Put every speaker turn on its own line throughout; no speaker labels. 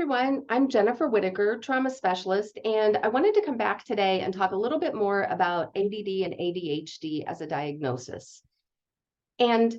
everyone, I'm Jennifer Whitaker, trauma specialist, and I wanted to come back today and talk a little bit more about ADD and ADHD as a diagnosis. And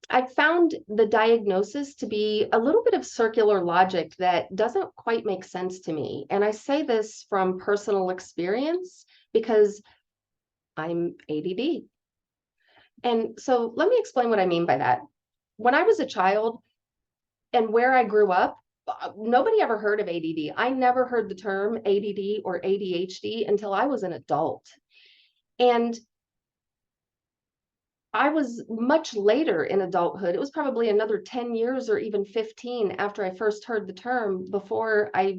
I found the diagnosis to be a little bit of circular logic that doesn't quite make sense to me. And I say this from personal experience because I'm ADD. And so let me explain what I mean by that. When I was a child, and where I grew up, nobody ever heard of ADD. I never heard the term ADD or ADHD until I was an adult. And I was much later in adulthood. It was probably another 10 years or even 15 after I first heard the term before I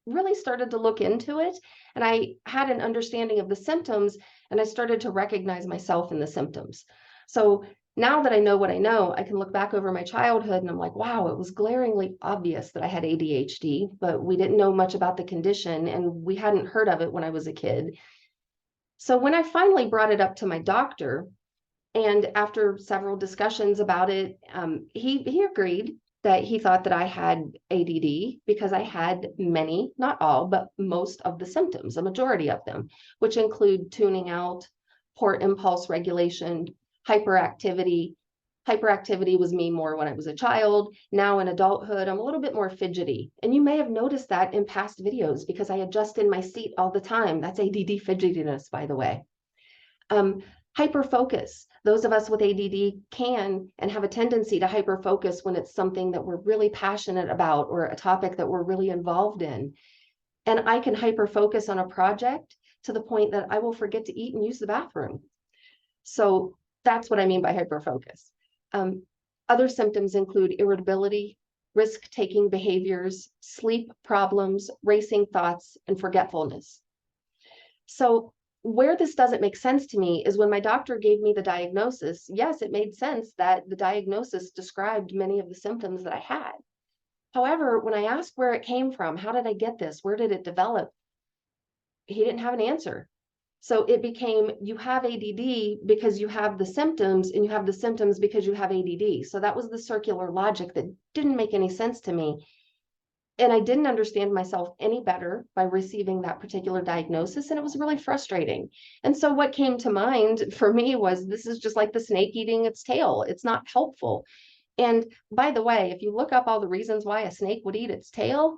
really started to look into it. And I had an understanding of the symptoms and I started to recognize myself in the symptoms. So now that I know what I know, I can look back over my childhood and I'm like, wow, it was glaringly obvious that I had ADHD, but we didn't know much about the condition and we hadn't heard of it when I was a kid. So when I finally brought it up to my doctor, and after several discussions about it, he agreed that he thought that I had ADD because I had many, not all, but most of the symptoms, a majority of them, which include tuning out, poor impulse regulation, hyperactivity. Hyperactivity was me more when I was a child. Now in adulthood, I'm a little bit more fidgety. And you may have noticed that in past videos because I adjust in my seat all the time. That's ADD fidgetiness, by the way. Hyperfocus. Those of us with ADD can and have a tendency to hyperfocus when it's something that we're really passionate about or a topic that we're really involved in. And I can hyperfocus on a project to the point that I will forget to eat and use the bathroom. So that's what I mean by hyperfocus. Other symptoms include irritability, risk-taking behaviors, sleep problems, racing thoughts, and forgetfulness. So where this doesn't make sense to me is when my doctor gave me the diagnosis, yes, it made sense that the diagnosis described many of the symptoms that I had. However, when I asked where it came from, how did I get this? Where did it develop? He didn't have an answer. So it became, you have ADD because you have the symptoms and you have the symptoms because you have ADD. So that was the circular logic that didn't make any sense to me. And I didn't understand myself any better by receiving that particular diagnosis, and it was really frustrating. And so what came to mind for me was this is just like the snake eating its tail. It's not helpful. And by the way, if you look up all the reasons why a snake would eat its tail,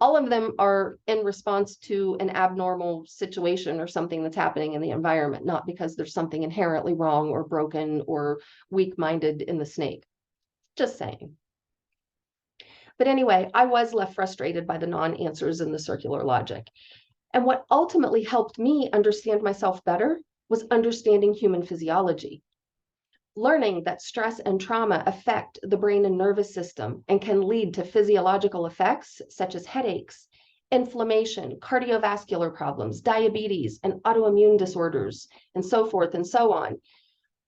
all of them are in response to an abnormal situation or something that's happening in the environment, not because there's something inherently wrong or broken or weak-minded in the snake. Just saying. But anyway, I was left frustrated by the non-answers in the circular logic. And what ultimately helped me understand myself better was understanding human physiology. Learning that stress and trauma affect the brain and nervous system and can lead to physiological effects such as headaches, inflammation, cardiovascular problems, diabetes, and autoimmune disorders, and so forth and so on.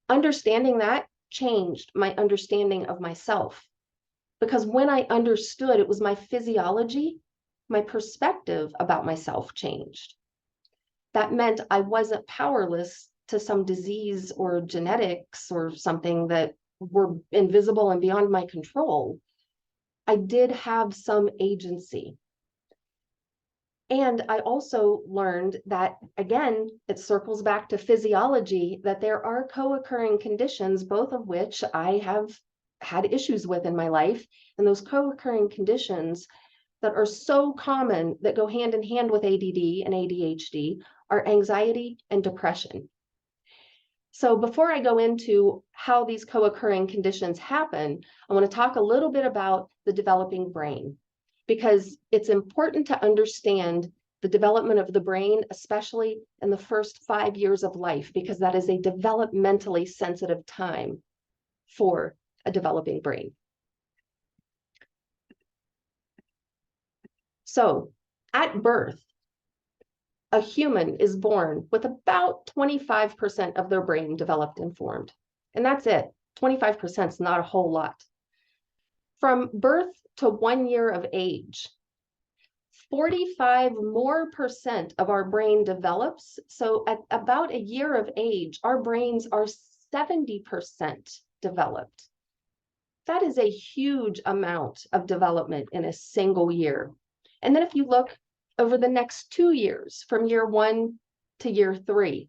Understanding that changed my understanding of myself. Because when I understood it was my physiology, my perspective about myself changed. That meant I wasn't powerless to some disease or genetics or something that were invisible and beyond my control. I did have some agency. And I also learned that, again, it circles back to physiology, that there are co-occurring conditions, both of which I have had issues with in my life. And those co-occurring conditions that are so common that go hand in hand with ADD and ADHD are anxiety and depression. So before I go into how these co-occurring conditions happen, I want to talk a little bit about the developing brain, because it's important to understand the development of the brain, especially in the first 5 years of life, because that is a developmentally sensitive time for a developing brain. So at birth, a human is born with about 25% of their brain developed and formed. And that's it. 25% is not a whole lot. From birth to 1 year of age, 45% more of our brain develops. So at about a year of age, our brains are 70% developed. That is a huge amount of development in a single year. And then if you look over the next 2 years, from year 1 to year 3,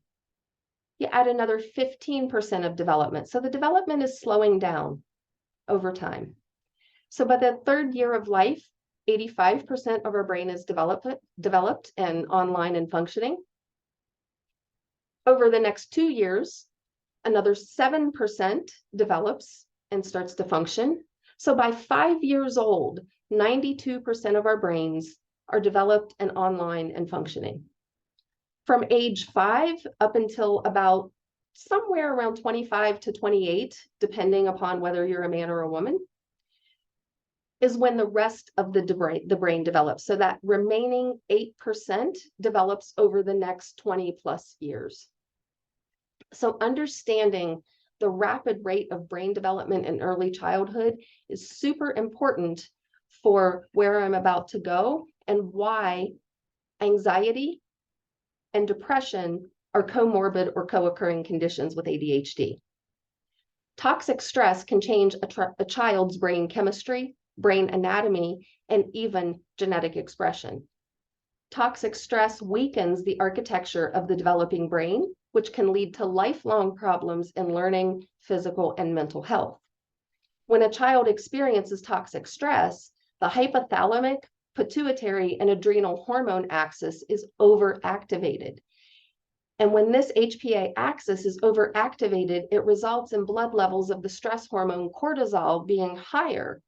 you add another 15% of development. So the development is slowing down over time. So by the 3rd year of life, 85% of our brain is developed and online and functioning. Over the next 2 years, another 7% develops and starts to function. So by 5 years old, 92% of our brains are developed and online and functioning. From age 5 up until about somewhere around 25 to 28, depending upon whether you're a man or a woman, is when the rest of the brain develops. So that remaining 8% develops over the next 20 plus years. So understanding the rapid rate of brain development in early childhood is super important for where I'm about to go and why anxiety and depression are comorbid or co-occurring conditions with ADHD. Toxic stress can change a child's brain chemistry, brain anatomy, and even genetic expression. Toxic stress weakens the architecture of the developing brain, which can lead to lifelong problems in learning, physical, and mental health. When a child experiences toxic stress, the hypothalamic, pituitary, and adrenal hormone axis is overactivated. And when this HPA axis is overactivated, it results in blood levels of the stress hormone cortisol being higher.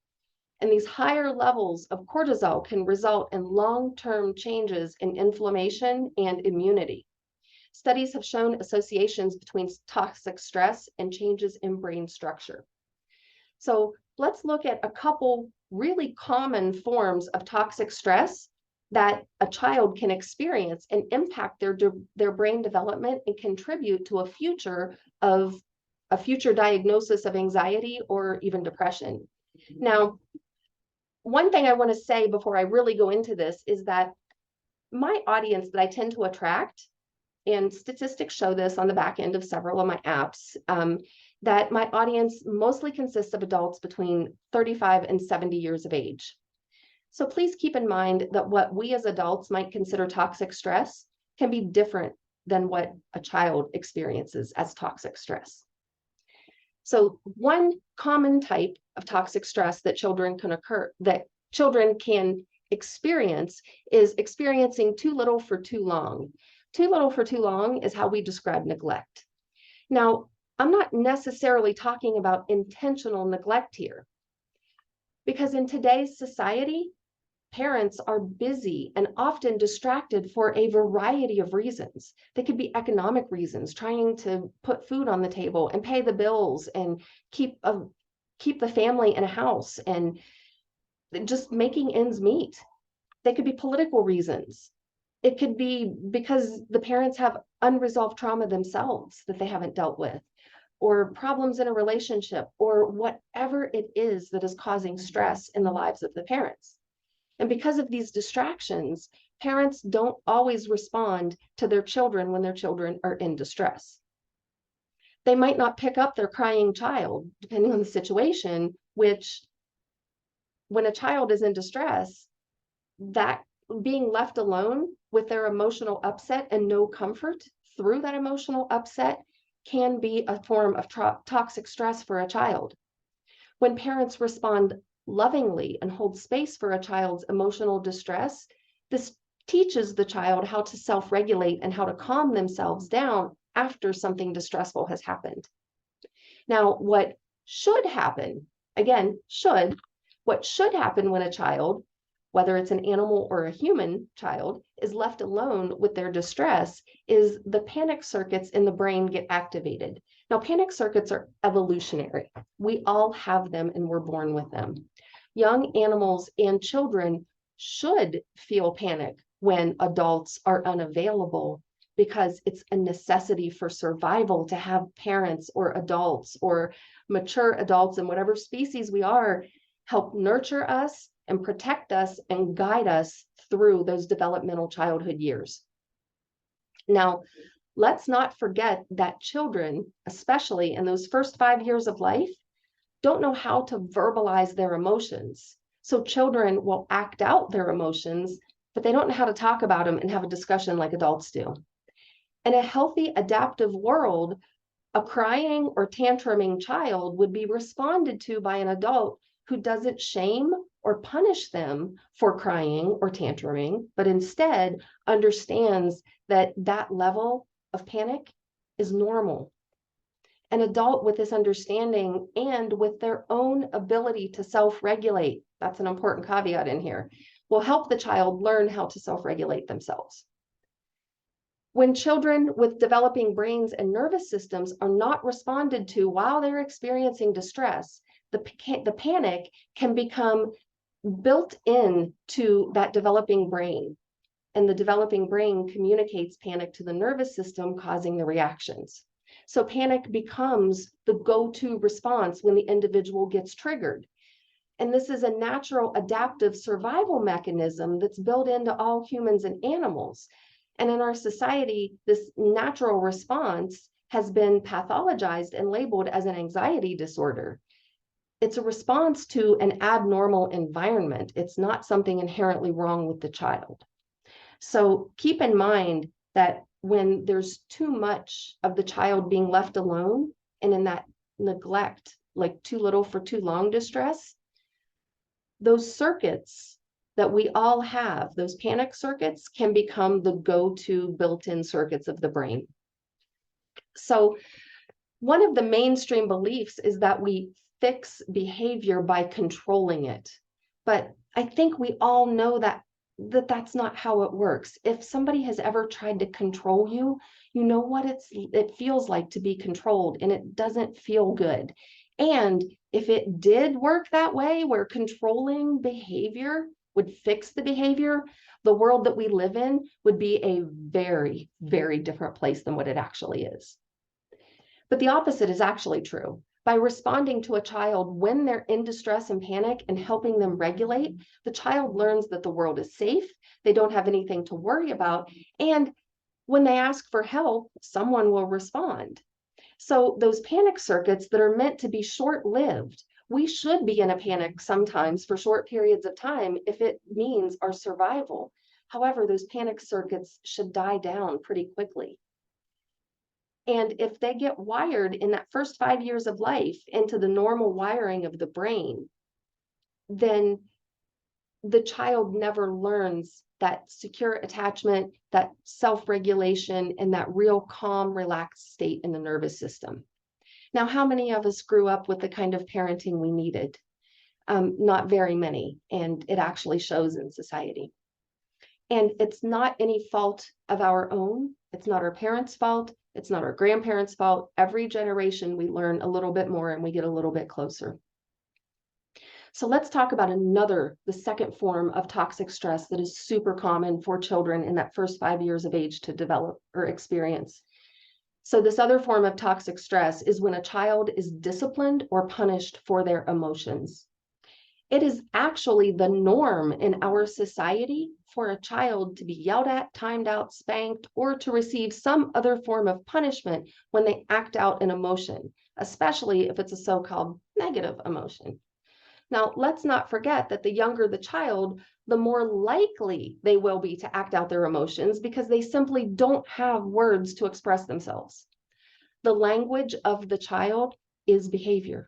And these higher levels of cortisol can result in long-term changes in inflammation and immunity. Studies have shown associations between toxic stress and changes in brain structure. So let's look at a couple really common forms of toxic stress that a child can experience and impact their brain development and contribute to a future diagnosis of anxiety or even depression. Now, one thing I want to say before I really go into this is that my audience that I tend to attract, and statistics show this on the back end of several of my apps, that my audience mostly consists of adults between 35 and 70 years of age. So please keep in mind that what we as adults might consider toxic stress can be different than what a child experiences as toxic stress. So one common type of toxic stress that children can experience is experiencing too little for too long. Too little for too long is how we describe neglect. Now, I'm not necessarily talking about intentional neglect here, because in today's society, parents are busy and often distracted for a variety of reasons. They could be economic reasons, trying to put food on the table and pay the bills and keep the family in a house and just making ends meet. They could be political reasons. It could be because the parents have unresolved trauma themselves that they haven't dealt with, or problems in a relationship, or whatever it is that is causing stress in the lives of the parents. And because of these distractions, parents don't always respond to their children when their children are in distress. They might not pick up their crying child, depending on the situation, which when a child is in distress, that being left alone with their emotional upset and no comfort through that emotional upset can be a form of toxic stress for a child. When parents respond lovingly and hold space for a child's emotional distress, this teaches the child how to self-regulate and how to calm themselves down after something distressful has happened. Now, what should happen when a child, whether it's an animal or a human child, is left alone with their distress, is the panic circuits in the brain get activated. Now, panic circuits are evolutionary. We all have them and we're born with them. Young animals and children should feel panic when adults are unavailable, because it's a necessity for survival to have parents or adults or mature adults in whatever species we are help nurture us and protect us and guide us through those developmental childhood years. Now, let's not forget that children, especially in those first 5 years of life, don't know how to verbalize their emotions. So children will act out their emotions, but they don't know how to talk about them and have a discussion like adults do. In a healthy, adaptive world, a crying or tantruming child would be responded to by an adult who doesn't shame or punish them for crying or tantruming, but instead understands that that level of panic is normal. An adult with this understanding and with their own ability to self-regulate, that's an important caveat in here, will help the child learn how to self-regulate themselves. When children with developing brains and nervous systems are not responded to while they're experiencing distress, the panic can become built into that developing brain. And the developing brain communicates panic to the nervous system, causing the reactions. So panic becomes the go-to response when the individual gets triggered. And this is a natural adaptive survival mechanism that's built into all humans and animals. And in our society, this natural response has been pathologized and labeled as an anxiety disorder. It's a response to an abnormal environment. It's not something inherently wrong with the child. So keep in mind that when there's too much of the child being left alone and in that neglect, like too little for too long distress, those circuits that we all have, those panic circuits, can become the go-to built-in circuits of the brain. So one of the mainstream beliefs is that we fix behavior by controlling it. But I think we all know that that's not how it works. If somebody has ever tried to control you, you know what it feels like to be controlled, and it doesn't feel good. And if it did work that way, where controlling behavior would fix the behavior, the world that we live in would be a very, very different place than what it actually is. But the opposite is actually true. By responding to a child when they're in distress and panic and helping them regulate, the child learns that the world is safe, they don't have anything to worry about, and when they ask for help, someone will respond. So those panic circuits that are meant to be short-lived, we should be in a panic sometimes for short periods of time if it means our survival. However, those panic circuits should die down pretty quickly. And if they get wired in that first 5 years of life into the normal wiring of the brain, then the child never learns that secure attachment, that self-regulation, and that real calm, relaxed state in the nervous system. Now, how many of us grew up with the kind of parenting we needed? Not very many, and it actually shows in society. And it's not any fault of our own. It's not our parents' fault. It's not our grandparents' fault. Every generation, we learn a little bit more and we get a little bit closer. So let's talk about the second form of toxic stress that is super common for children in that first 5 years of age to develop or experience. So this other form of toxic stress is when a child is disciplined or punished for their emotions. It is actually the norm in our society for a child to be yelled at, timed out, spanked, or to receive some other form of punishment when they act out an emotion, especially if it's a so-called negative emotion. Now, let's not forget that the younger the child, the more likely they will be to act out their emotions because they simply don't have words to express themselves. The language of the child is behavior.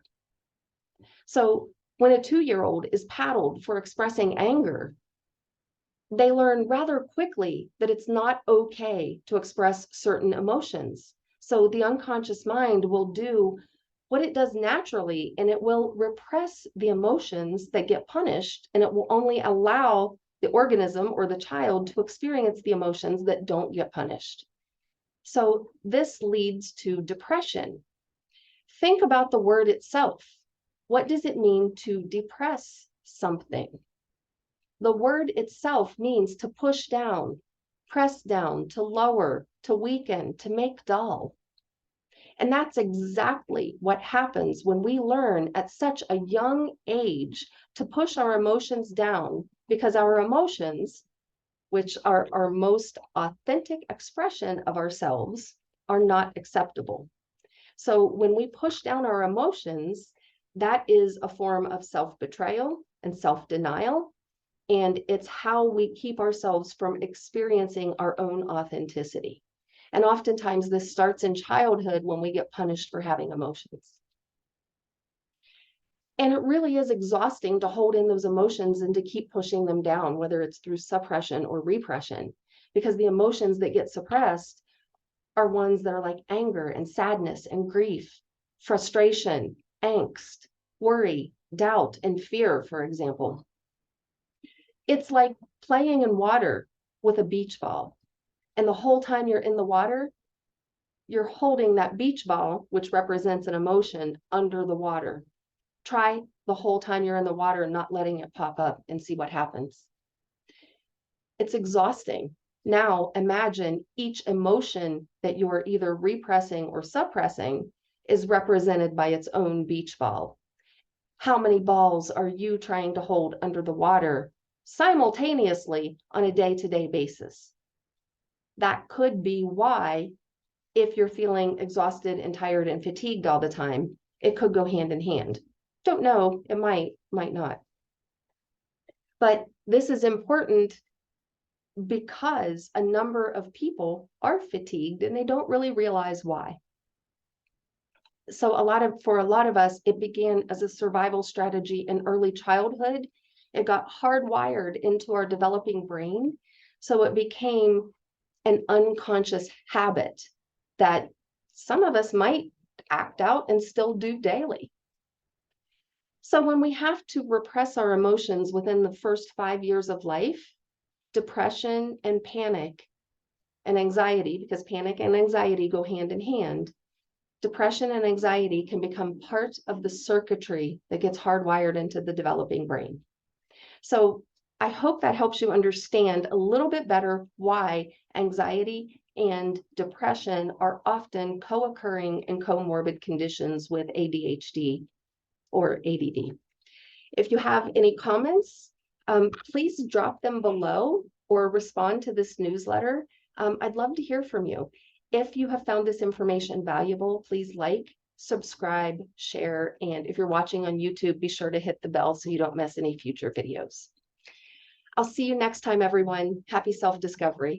So when a 2-year-old is paddled for expressing anger, they learn rather quickly that it's not okay to express certain emotions. So the unconscious mind will do what it does naturally, and it will repress the emotions that get punished, and it will only allow the organism or the child to experience the emotions that don't get punished. So this leads to depression. Think about the word itself. What does it mean to depress something? The word itself means to push down, press down, to lower, to weaken, to make dull. And that's exactly what happens when we learn at such a young age to push our emotions down, because our emotions, which are our most authentic expression of ourselves, are not acceptable. So when we push down our emotions, that is a form of self-betrayal and self-denial. And it's how we keep ourselves from experiencing our own authenticity. And oftentimes this starts in childhood when we get punished for having emotions. And it really is exhausting to hold in those emotions and to keep pushing them down, whether it's through suppression or repression, because the emotions that get suppressed are ones that are like anger and sadness and grief, frustration, angst, worry, doubt, and fear, for example. It's like playing in water with a beach ball. And the whole time you're in the water, you're holding that beach ball, which represents an emotion, under the water. Try the whole time you're in the water and not letting it pop up and see what happens. It's exhausting. Now imagine each emotion that you're either repressing or suppressing is represented by its own beach ball. How many balls are you trying to hold under the water simultaneously on a day-to-day basis? That could be why, if you're feeling exhausted and tired and fatigued all the time, it could go hand in hand. Don't know, it might not. But this is important because a number of people are fatigued and they don't really realize why. So for a lot of us, it began as a survival strategy in early childhood. It got hardwired into our developing brain. So it became an unconscious habit that some of us might act out and still do daily. So when we have to repress our emotions within the first 5 years of life, depression and panic and anxiety, because panic and anxiety go hand in hand, depression and anxiety can become part of the circuitry that gets hardwired into the developing brain. So I hope that helps you understand a little bit better why anxiety and depression are often co-occurring and comorbid conditions with ADHD or ADD. If you have any comments, please drop them below or respond to this newsletter. I'd love to hear from you. If you have found this information valuable, please like, subscribe, share, and if you're watching on YouTube, be sure to hit the bell so you don't miss any future videos. I'll see you next time, everyone. Happy self-discovery.